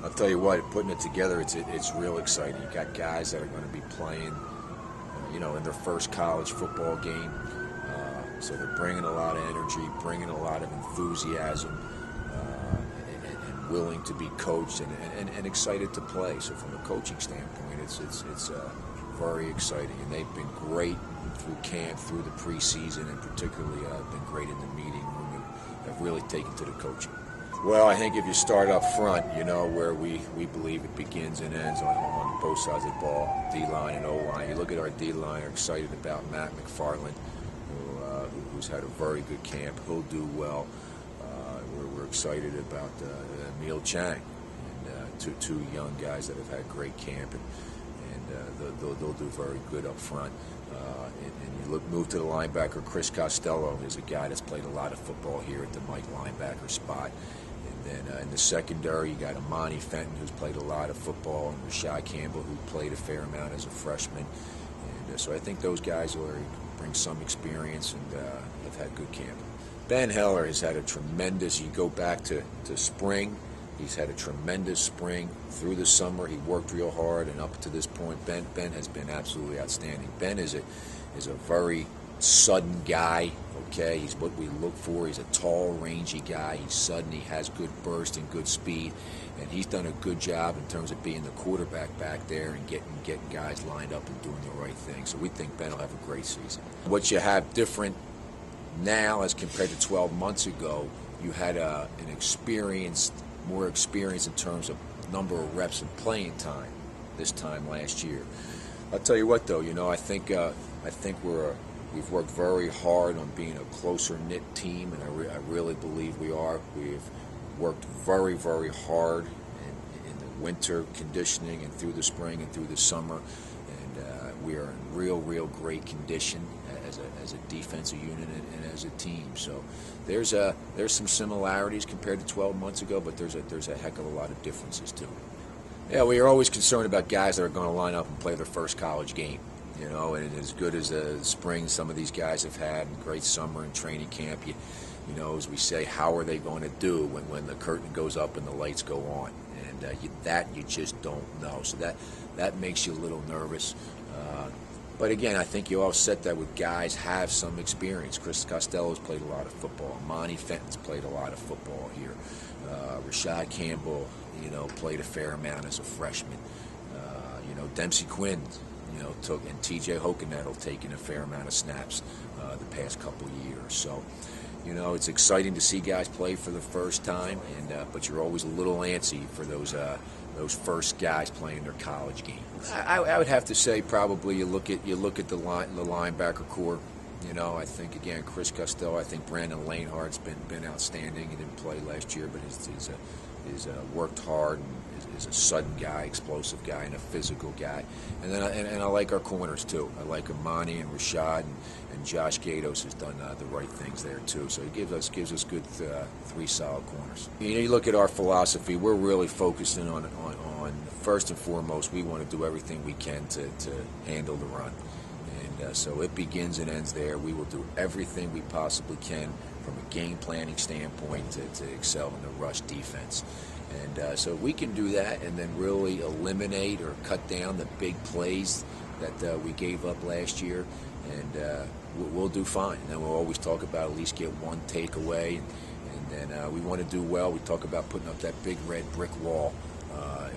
I'll tell you what, putting it together, it's real exciting. You got guys that are going to be playing, in their first college football game. So they're bringing a lot of energy, bringing a lot of enthusiasm, and willing to be coached and excited to play. So from a coaching standpoint, it's very exciting, and they've been great through camp, through the preseason, and particularly been great in the meeting room and have really taken to the coaching. Well, I think if you start up front, where we believe it begins and ends on both sides of the ball, D-line and O-line. You look at our D-line, are excited about Matt McFarland, who's had a very good camp. He'll do well. We're excited about Emil Chang, and two young guys that have had great camp, and they'll do very good up front. And you move to the linebacker. Chris Costello is a guy that's played a lot of football here at the Mike linebacker spot. And then in the secondary, you got Amani Fenton, who's played a lot of football, and Rashad Campbell, who played a fair amount as a freshman. And so I think those guys will bring some experience and have had good camp. Ben Heller has had a tremendous, you go back to spring, he's had a tremendous spring. Through the summer, he worked real hard, and up to this point, Ben has been absolutely outstanding. Ben is a very sudden guy, okay? He's what we look for. He's a tall, rangy guy. He's sudden. He has good burst and good speed, and he's done a good job in terms of being the quarterback back there and getting guys lined up and doing the right thing. So we think Ben will have a great season. What you have different now as compared to 12 months ago, you had more experience in terms of number of reps and playing time this time last year. I'll tell you what, though, I think we've worked very hard on being a closer knit team, and I really believe we are. We've worked very, very hard in the winter conditioning and through the spring and through the summer, and we are in real great condition as a defensive unit and as a team. So there's some similarities compared to 12 months ago, but there's a heck of a lot of differences too. Yeah, we are always concerned about guys that are going to line up and play their first college game. And as good as the spring some of these guys have had, and great summer and training camp, as we say, how are they going to do when the curtain goes up and the lights go on? And you just don't know. So that makes you a little nervous. But again, I think you offset that with guys have some experience. Chris Costello's played a lot of football. Monty Fenton's played a lot of football here. Rashad Campbell, played a fair amount as a freshman. Dempsey Quinn, and T.J. Hokenettle taking a fair amount of snaps the past couple years. So, it's exciting to see guys play for the first time, but you're always a little antsy for those first guys playing their college game. I would have to say probably you look at the linebacker core. I think again Chris Costello. I think Brandon Lanehart's been outstanding. He didn't play last year, but he's worked hard and is a sudden guy, explosive guy, and a physical guy. And then I like our corners too. I like Amani and Rashad and Josh Gatos has done the right things there too. So it gives us good three solid corners. You look at our philosophy. We're really focusing on first and foremost. We want to do everything we can to handle the run. And so it begins and ends there. We will do everything we possibly can from a game planning standpoint to excel in the rush defense. And so we can do that and then really eliminate or cut down the big plays that we gave up last year, and we'll do fine. And then we'll always talk about at least get one takeaway, and then we want to do well. We talk about putting up that big red brick wall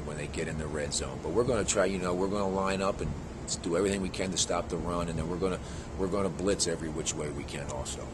when they get in the red zone. But we're going to try, we're going to line up and do everything we can to stop the run, and then we're going to blitz every which way we can also.